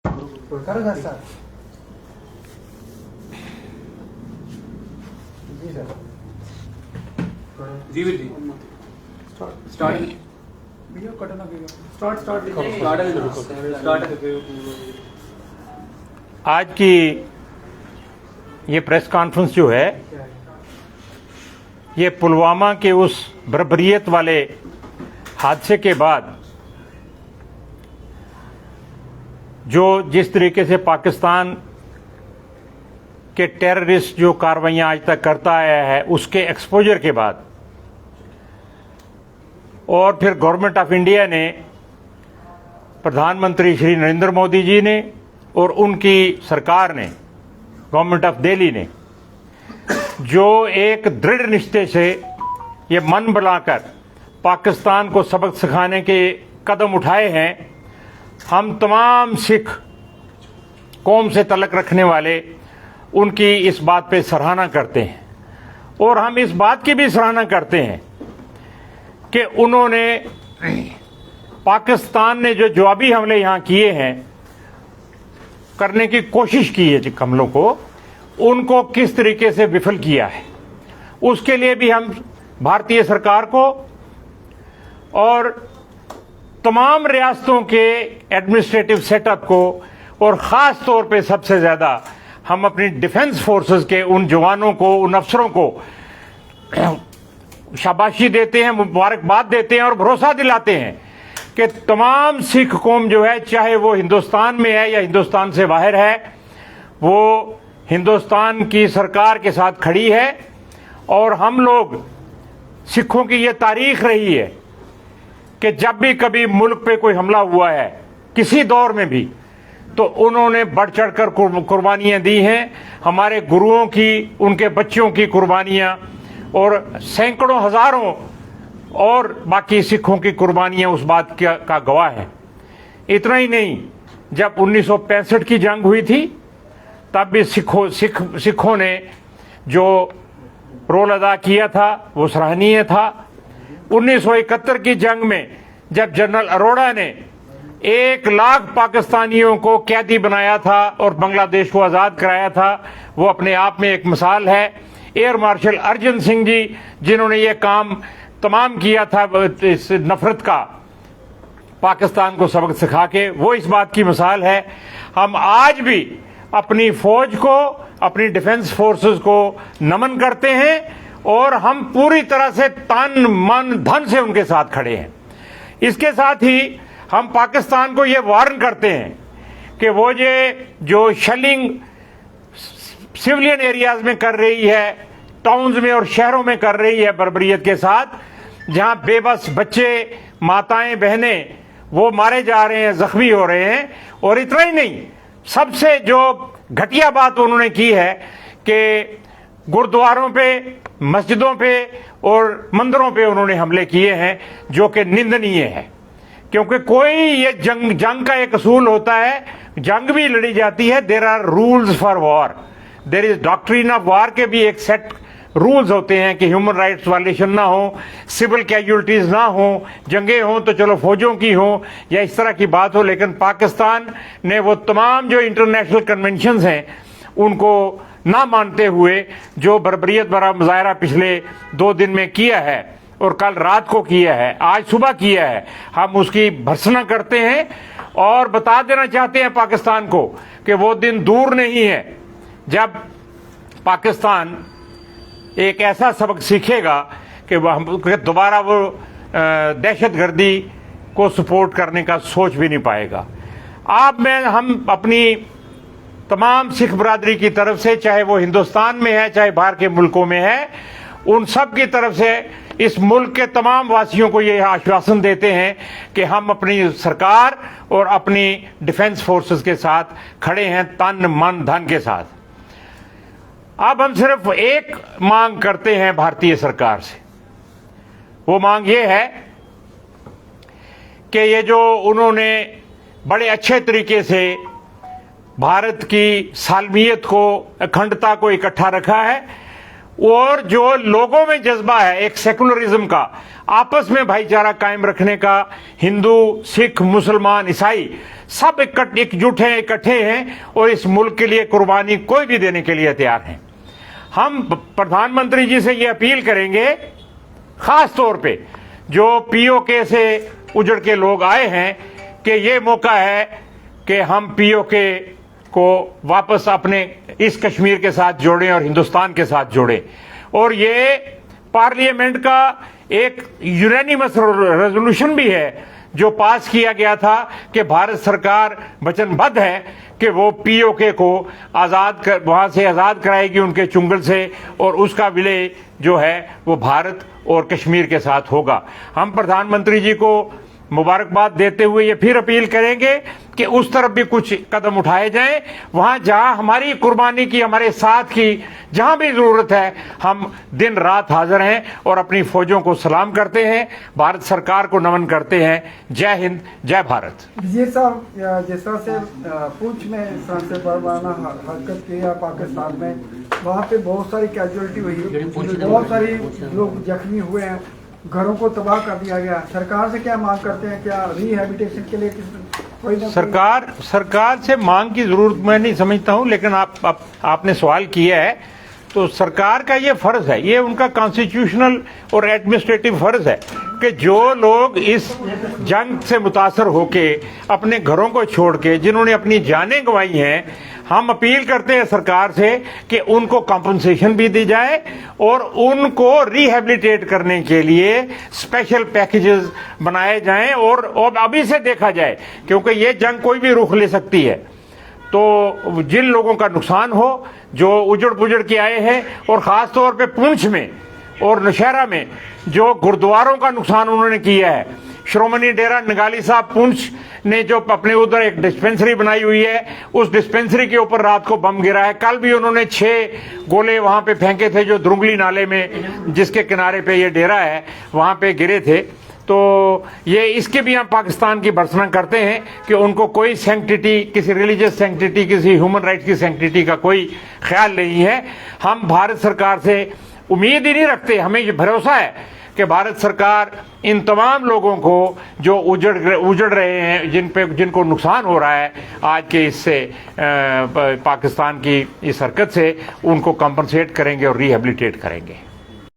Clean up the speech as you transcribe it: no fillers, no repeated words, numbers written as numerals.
करेगा सर। जी सर। जी जी start video cut ना कीजिए। स्टार्ट स्टार्ट आज की ये प्रेस कॉन्फ्रेंस जो है ये पुलवामा के उस बर्बरियत वाले हादसे के बाद जो जिस तरीके से पाकिस्तान के टेररिस्ट जो कार्रवाइयां आज तक करता आया है उसके एक्सपोजर के बाद और फिर गवर्नमेंट ऑफ इंडिया ने प्रधानमंत्री श्री नरेंद्र मोदी जी ने और उनकी सरकार ने गवर्नमेंट ऑफ दिल्ली ने जो एक दृढ़ निश्चय से ये मन बनाकर पाकिस्तान को सबक सिखाने के कदम उठाए हैं, हम तमाम सिख कौम से तल्लक रखने वाले उनकी इस बात पे सराहना करते हैं। और हम इस बात की भी सराहना करते हैं कि उन्होंने पाकिस्तान ने जो जवाबी हमले यहाँ किए हैं करने की कोशिश की है हमलों को, उनको किस तरीके से विफल किया है, उसके लिए भी हम भारतीय सरकार को और तमाम रियासतों के एडमिनिस्ट्रेटिव सेटअप को और ख़ास तौर पे सबसे ज़्यादा हम अपनी डिफेंस फोर्सेस के उन जवानों को, उन अफसरों को शाबाशी देते हैं, मुबारकबाद देते हैं और भरोसा दिलाते हैं कि तमाम सिख कौम जो है, चाहे वो हिंदुस्तान में है या हिंदुस्तान से बाहर है, वो हिंदुस्तान की सरकार के साथ खड़ी है। और हम लोग सिखों की ये तारीख रही है कि जब भी कभी मुल्क पे कोई हमला हुआ है किसी दौर में भी, तो उन्होंने बढ़ चढ़कर कुर्बानियां दी हैं। हमारे गुरुओं की, उनके बच्चों की कुर्बानियां और सैकड़ों हजारों और बाकी सिखों की कुर्बानियां उस बात का गवाह है। इतना ही नहीं, जब 1965 की जंग हुई थी तब भी सिखों ने जो रोल अदा किया था वो सराहनीय था। 1971 की जंग में जब जनरल अरोड़ा ने 1 लाख पाकिस्तानियों को कैदी बनाया था और बांग्लादेश को आज़ाद कराया था, वो अपने आप में एक मिसाल है। एयर मार्शल अर्जन सिंह जी जिन्होंने ये काम तमाम किया था इस नफरत का, पाकिस्तान को सबक सिखा के, वो इस बात की मिसाल है। हम आज भी अपनी फौज को, अपनी डिफेंस फोर्सेस को नमन करते हैं और हम पूरी तरह से तन मन धन से उनके साथ खड़े हैं। इसके साथ ही हम पाकिस्तान को ये वार्न करते हैं कि वो ये जो शेलिंग सिविलियन एरियाज में कर रही है, टाउन्स में और शहरों में कर रही है बर्बरियत के साथ, जहां बेबस बच्चे, माताएं, बहनें वो मारे जा रहे हैं, जख्मी हो रहे हैं। और इतना ही नहीं, सबसे जो घटिया बात उन्होंने की है कि गुरुद्वारों पे, मस्जिदों पे और मंदिरों पे उन्होंने हमले किए हैं, जो कि निंदनीय है। क्योंकि कोई ये जंग का एक असूल होता है, जंग भी लड़ी जाती है, there are rules for war, there is doctrine of war के भी एक सेट रूल्स होते हैं कि ह्यूमन राइट्स वायलेशन ना हो, सिविल कैजुअलिटीज ना हो, जंगें हों तो चलो फौजों की हो या इस तरह की बात हो। लेकिन पाकिस्तान ने वो तमाम जो इंटरनेशनल कन्वेंशंस हैं उनको ना मानते हुए जो बर्बरियत भरा मुजाहरा पिछले 2 दिन में किया है और कल रात को किया है, आज सुबह किया है, हम उसकी भर्त्सना करते हैं और बता देना चाहते हैं पाकिस्तान को कि वो दिन दूर नहीं है जब पाकिस्तान एक ऐसा सबक सीखेगा कि वह दोबारा वो दहशतगर्दी को सपोर्ट करने का सोच भी नहीं पाएगा। हम अपनी तमाम सिख बरादरी की तरफ से, चाहे वो हिंदुस्तान में है चाहे बाहर के मुल्कों में है, उन सब की तरफ से इस मुल्क के तमाम वासियों को ये आश्वासन देते हैं कि हम अपनी सरकार और अपनी डिफेंस फोर्सेस के साथ खड़े हैं, तन मन धन के साथ। अब हम सिर्फ एक मांग करते हैं भारतीय सरकार से, वो मांग ये है कि ये जो उन्होंने बड़े अच्छे तरीके से भारत की सालमियत को, अखंडता को इकट्ठा रखा है और जो लोगों में जज्बा है एक सेकुलरिज्म का, आपस में भाईचारा कायम रखने का हिंदू, सिख, मुसलमान, ईसाई सब एकजुट हैं, इकट्ठे हैं और इस मुल्क के लिए कुर्बानी कोई भी देने के लिए तैयार हैं। हम प्रधानमंत्री जी से ये अपील करेंगे, खास तौर पे जो पीओके से उजड़ के लोग आए हैं, कि ये मौका है कि हम पीओके को वापस अपने इस कश्मीर के साथ जोड़ें और हिंदुस्तान के साथ जोड़ें। और ये पार्लियामेंट का एक यूनानिमस रेजोल्यूशन भी है जो पास किया गया था कि भारत सरकार वचनबद्ध है कि वो पीओके को वहां से आजाद कराएगी उनके चुंगल से, और उसका विलय जो है वो भारत और कश्मीर के साथ होगा। हम प्रधानमंत्री जी को मुबारकबाद देते हुए ये फिर अपील करेंगे कि उस तरफ भी कुछ कदम उठाए जाएं, वहां जहां हमारी कुर्बानी की, हमारे साथ की जहां भी जरूरत है, हम दिन रात हाजिर हैं और अपनी फौजों को सलाम करते हैं, भारत सरकार को नमन करते हैं। जय हिंद, जय भारत। विजय साहब, जिस तरह से पुंछ में सांसद परवाना हरकत किया पाकिस्तान में, वहाँ पे बहुत सारी कैजुअलिटी हुई, बहुत सारी लोग जख्मी हुए हैं, घरों को तबाह कर दिया गया। सरकार से क्या मांग करते हैं? क्या रिहेबिलिटेशन के लिए कोई सरकार से मांग की जरूरत मैं नहीं समझता हूं, लेकिन आपने सवाल किया है तो सरकार का ये फर्ज है, ये उनका कॉन्स्टिट्यूशनल और एडमिनिस्ट्रेटिव फर्ज है कि जो लोग इस जंग से मुतासर होके अपने घरों को छोड़ के, जिन्होंने अपनी जानें गंवाई हैं, हम अपील करते हैं सरकार से कि उनको कॉम्पनसेशन भी दी जाए और उनको रिहेबिलिटेट करने के लिए स्पेशल पैकेजेस बनाए जाएं और अभी से देखा जाए, क्योंकि ये जंग कोई भी रुख ले सकती है। तो जिन लोगों का नुकसान हो, जो उजड़ पुजड़ के आए हैं, और खास तौर पे पुंछ में और नौशहरा में जो गुरुद्वारों का नुकसान उन्होंने किया है, श्रोमणी डेरा नगाली साहब पुंछ ने जो अपने उधर एक डिस्पेंसरी बनाई हुई है, उस डिस्पेंसरी के ऊपर रात को बम गिरा है। कल भी उन्होंने 6 गोले वहां पे फेंके थे जो द्रुंगली नाले में, जिसके किनारे पे ये डेरा है, वहां पे गिरे थे। तो ये इसके भी हम पाकिस्तान की भर्त्सना करते हैं कि उनको कोई सैंक्टिटी, किसी रिलीजियस सैंक्टिटी, किसी ह्यूमन राइट्स की सैंक्टिटी का कोई ख्याल नहीं है। हम भारत सरकार से उम्मीद ही नहीं रखते, हमें ये भरोसा है कि भारत सरकार इन तमाम लोगों को जो उजड़ रहे हैं, जिनको नुकसान हो रहा है आज के इससे पाकिस्तान की इस हरकत से, उनको कंपनसेट करेंगे और रिहेबिलिटेट करेंगे।